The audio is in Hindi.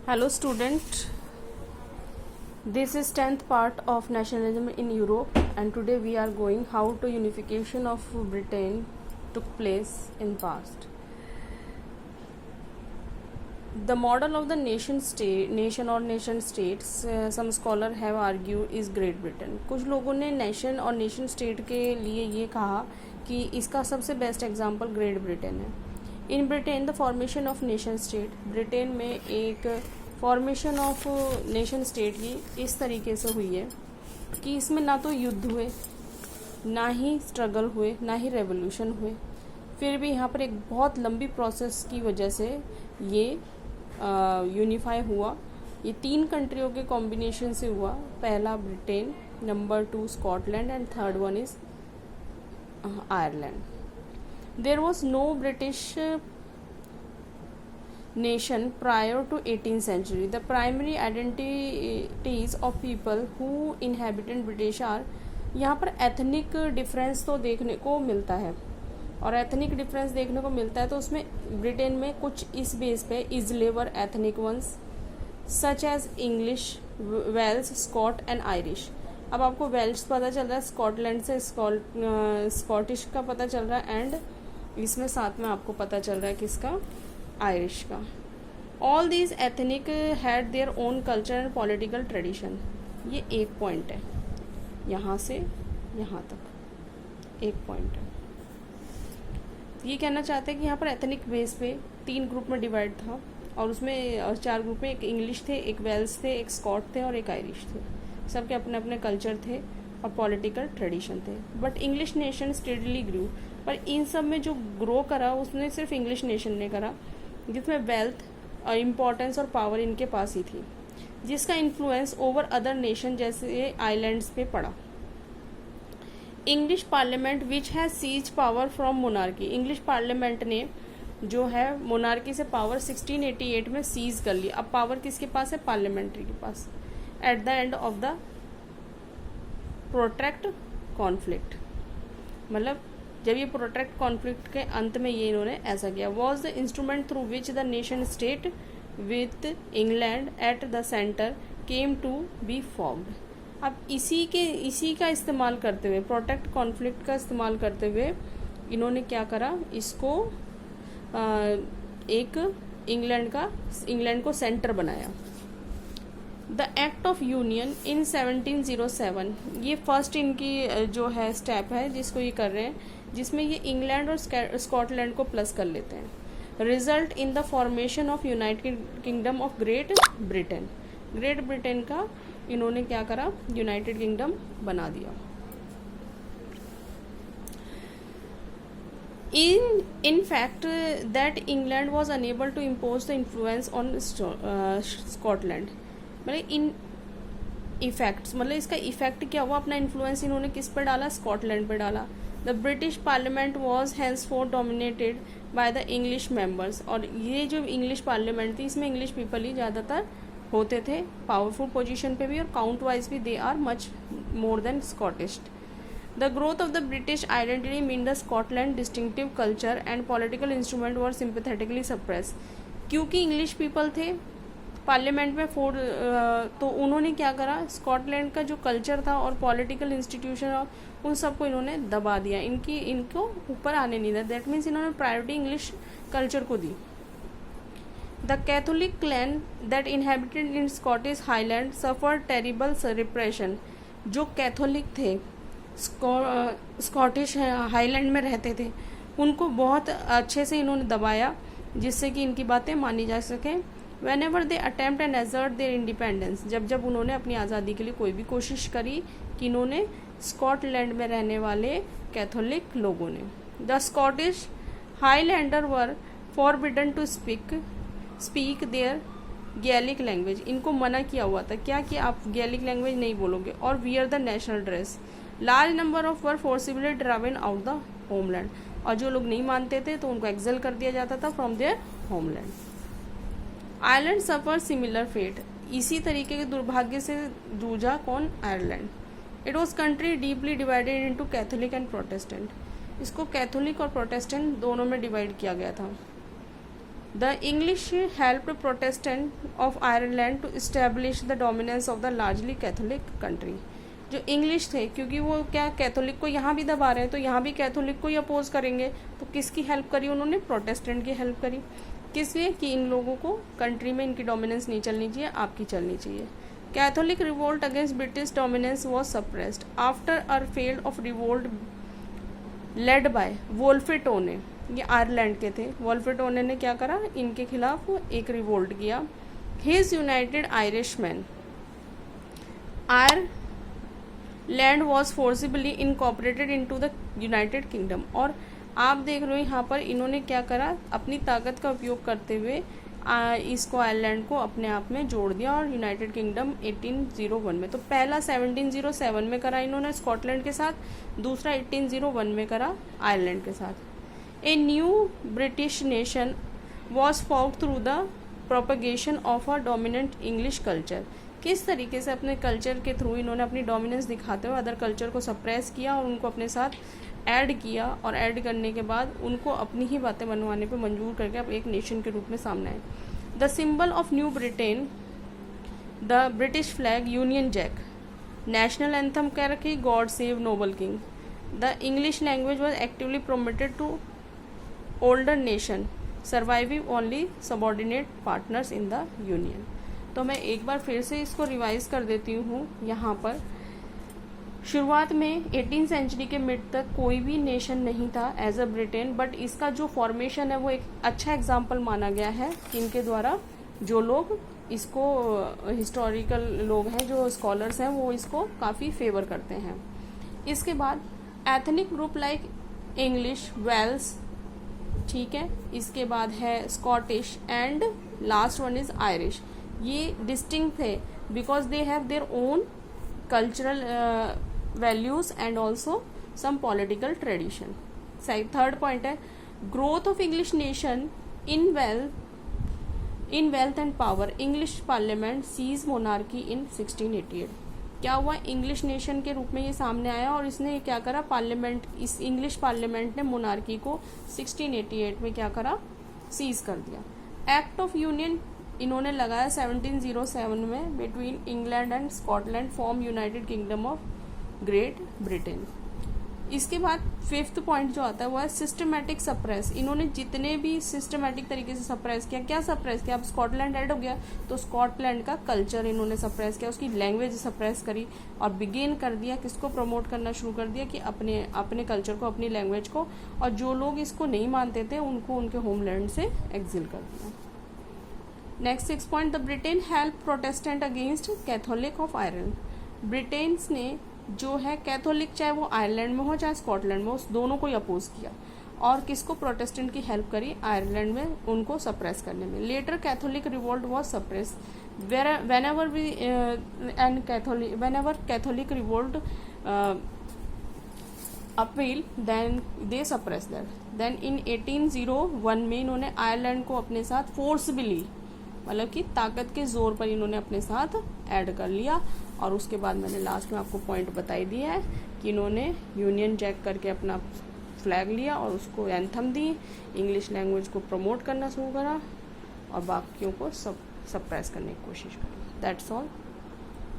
Hello student, this is 10th part of nationalism in Europe and today we are going how to unification of Britain took place in past. The model of the nation states some scholar have argued is Great Britain. कुछ लोगों ने नेशन और नेशन स्टेट के लिए ये कहा कि इसका सबसे बेस्ट एग्जाम्पल ग्रेट ब्रिटेन है. In Britain the formation of nation state, Britain में एक फॉर्मेशन ऑफ नेशन स्टेट की इस तरीके से हुई है कि इसमें ना तो युद्ध हुए, ना ही स्ट्रगल हुए, ना ही रेवोल्यूशन हुए. फिर भी यहाँ पर एक बहुत लंबी प्रोसेस की वजह से ये यूनिफाई हुआ. ये 3 कंट्रियों के कॉम्बिनेशन से हुआ. पहला Britain, number 2 Scotland and third one is Ireland. There was no British nation prior to 18th century. The primary identities of people who inhabited British are, यहाँ पर एथनिक डिफरेंस तो देखने को मिलता है और एथनिक डिफरेंस देखने को मिलता है तो उसमें ब्रिटेन में कुछ इस बेस पे इजलेवर ethnic ones such as English, Wales, Scot and Irish. अब आपको वेल्स पता चल रहा है, स्कॉटलैंड से स्कॉटिश का पता चल रहा है एंड इसमें साथ में आपको पता चल रहा है किसका, आयरिश का. All these ethnic had their own culture and political tradition. ये एक पॉइंट है, यहाँ से यहाँ तक एक पॉइंट है. ये कहना चाहते हैं कि यहाँ पर एथनिक बेस पे 3 ग्रुप में डिवाइड था और उसमें 4 ग्रुप में एक इंग्लिश थे, एक वेल्स थे, एक स्कॉट थे और एक आयरिश थे. सबके अपने अपने कल्चर थे और पॉलिटिकल ट्रेडिशन थे. बट इंग्लिश नेशन स्टेडली ग्रू. पर इन सब में जो ग्रो करा उसने सिर्फ इंग्लिश नेशन ने करा, जिसमें वेल्थ और इम्पोर्टेंस और पावर इनके पास ही थी, जिसका इन्फ्लुएंस ओवर अदर नेशन जैसे आइलैंड्स पे पड़ा. English parliament which has seize power from monarchy. English parliament ने जो है मोनार्की से पावर 1688 में सीज कर ली. अब पावर किसके पास है, पार्लियामेंट्री के पास. At the end of the protracted conflict, मतलब जब ये प्रोट्रैक्ट कॉन्फ्लिक्ट के अंत में ये इन्होंने ऐसा किया. Was the instrument through which the nation state with England at the centre came to be formed. अब इसी का इस्तेमाल करते हुए, प्रोट्रैक्ट कॉन्फ्लिक्ट का इस्तेमाल करते हुए इन्होंने क्या करा, इसको एक इंग्लैंड को सेंटर बनाया. The act of union in 1707, ये फर्स्ट इनकी जो है स्टेप है जिसको ये कर रहे हैं, जिसमें ये इंग्लैंड और स्कॉटलैंड को प्लस कर लेते हैं. Result in the formation of United kingdom of great Britain. Great Britain का इन्होंने क्या करा, यूनाइटेड किंगडम बना दिया. In fact that England was unable to impose the influence on Scotland. मतलब इन इफेक्ट्स, मतलब इसका इफेक्ट क्या हुआ, अपना इन्फ्लुएंस इन्होंने किस पर डाला, स्कॉटलैंड पर डाला. The British parliament was henceforth dominated by the English members. और ये जो इंग्लिश पार्लियामेंट थी इसमें इंग्लिश पीपल ही ज़्यादातर होते थे, पावरफुल पोजीशन पे भी और काउंट वाइज भी they are much more than Scottish. The growth of the British identity meant the Scotland distinctive culture and political instrument were sympathetically suppressed. क्योंकि इंग्लिश पीपल थे पार्लियामेंट में तो उन्होंने क्या करा, स्कॉटलैंड का जो कल्चर था और पॉलिटिकल इंस्टीट्यूशन उन सबको इन्होंने दबा दिया, इनको ऊपर आने नहीं दिया. दैट मीन्स इन्होंने प्रायोरिटी इंग्लिश कल्चर को दी. The Catholic clan that inhabited in Scottish highland suffer terrible repression. जो कैथोलिक थे स्कॉटिश हाईलैंड में रहते थे उनको बहुत अच्छे से इन्होंने दबाया जिससे कि इनकी बातें मानी जा सकें. When ever they attempt and assert their independence, जब उन्होंने अपनी आज़ादी के लिए कोई भी कोशिश करी कि इन्होंने स्कॉटलैंड में रहने वाले कैथोलिक लोगों ने. The Scottish highlander were forbidden to speak their Gaelic language. इनको मना किया हुआ था क्या कि आप गैलिक लैंग्वेज नहीं बोलोगे. और wear the national dress. Large number of were forcibly drawn out the homeland. और जो लोग नहीं मानते थे तो उनको एक्सेल कर दिया जाता था from their homeland. Ireland suffer similar fate. इसी तरीके के दुर्भाग्य से जूझा कौन, Ireland. It was country deeply divided into Catholic and Protestant. इसको कैथोलिक और प्रोटेस्टेंट दोनों में डिवाइड किया गया था. The English helped Protestant of Ireland to establish the dominance of the largely Catholic country. जो इंग्लिश थे, क्योंकि वो क्या कैथोलिक को यहाँ भी दबा रहे हैं, तो यहाँ भी कैथोलिक को ही अपोज करेंगे, तो किसकी हेल्प करी उन्होंने? प्रोटेस्टेंट की हेल्प करी। किस लिए? कि इन लोगों को कंट्री में इनकी डोमिनेंस नहीं चलनी चाहिए, आपकी चलनी चाहिए। Catholic revolt against British dominance was suppressed after a failed of revolt led by Wolfe Tone. ये आयरलैंड के थे। वोल्फेटोने ने क्या करा? इनके खिलाफ एक रिवोल्ट किया। His United Irishman Ireland was forcibly incorporated into the United kingdom. और आप देख रहे हो यहाँ पर इन्होंने क्या करा? अपनी ताकत का उपयोग करते हुए इसको आयरलैंड को अपने आप में जोड़ दिया और यूनाइटेड किंगडम 1801 में। तो पहला 1707 में करा इन्होंने स्कॉटलैंड के साथ, दूसरा 1801 में करा आयरलैंड के साथ। A new British nation was formed through the propagation of a dominant English culture. किस तरीके से अपने कल्चर के थ्रू इन्होंने अपनी डोमिनेंस दिखाते हुए अदर कल्चर को सप्रेस किया और उनको अपने साथ ऐड किया, और ऐड करने के बाद उनको अपनी ही बातें मनवाने पे मंजूर करके अब एक नेशन के रूप में सामने आए। The symbol of new Britain the British flag Union Jack. National anthem क्या रखी? God save noble king. The English language was actively promoted to older nation surviving only subordinate partners in the union. तो मैं एक बार फिर से इसको रिवाइज कर देती हूँ। यहाँ पर शुरुआत में 18th सेंचुरी के मिड तक कोई भी नेशन नहीं था एज अ ब्रिटेन, बट इसका जो फॉर्मेशन है वो एक अच्छा एग्जाम्पल माना गया है इनके द्वारा। जो लोग इसको हिस्टोरिकल लोग हैं, जो स्कॉलर्स हैं, वो इसको काफ़ी फेवर करते हैं। इसके बाद ethnic group like English, Wales, ठीक है, इसके बाद है Scottish and last one is Irish. ये डिस्टिंक्ट थे because they have their own cultural values and also some political tradition. Third point है growth of English nation in wealth and power. English parliament seize monarchy in 1688। क्या हुआ? इंग्लिश नेशन के रूप में ये सामने आया और इसने क्या करा? पार्लियामेंट, इस इंग्लिश पार्लियामेंट ने मोनार्की को 1688 में क्या करा? सीज कर दिया। एक्ट ऑफ यूनियन इन्होंने लगाया 1707 में between England and Scotland form United kingdom of great Britain. इसके बाद फिफ्थ पॉइंट जो आता है वो है सिस्टमैटिक सप्रेस। इन्होंने जितने भी सिस्टमैटिक तरीके से सप्रेस किया, क्या सप्रेस किया? अब स्कॉटलैंड ऐड हो गया तो स्कॉटलैंड का कल्चर इन्होंने सप्रेस किया, उसकी लैंग्वेज सप्रेस करी और बिगिन कर दिया किसको? प्रमोट करना शुरू कर दिया कि अपने कल्चर को, अपनी लैंग्वेज को, और जो लोग इसको नहीं मानते थे उनको उनके होमलैंड से एक्सिल कर दिया। Next 6 point, the Britain help Protestant against Catholic of Ireland. Britain ने जो है कैथोलिक, चाहे वो आयरलैंड में हो चाहे स्कॉटलैंड में, उस दोनों को ही अपोज किया और किसको? प्रोटेस्टेंट की हेल्प करी आयरलैंड में उनको सप्रेस करने में। Later Catholic revolt was suppress whenever Catholic revolt appeal, then they suppress that. Then in 1801 में इन्होंने आयरलैंड को अपने साथ फोर्सबली, मतलब कि ताकत के जोर पर इन्होंने अपने साथ ऐड कर लिया। और उसके बाद मैंने लास्ट में आपको पॉइंट बताई दिया है कि इन्होंने यूनियन जैक करके अपना फ्लैग लिया और उसको एंथम दी, इंग्लिश लैंग्वेज को प्रमोट करना शुरू करा और बाकियों को सप्रेस करने की कोशिश करी। That's all.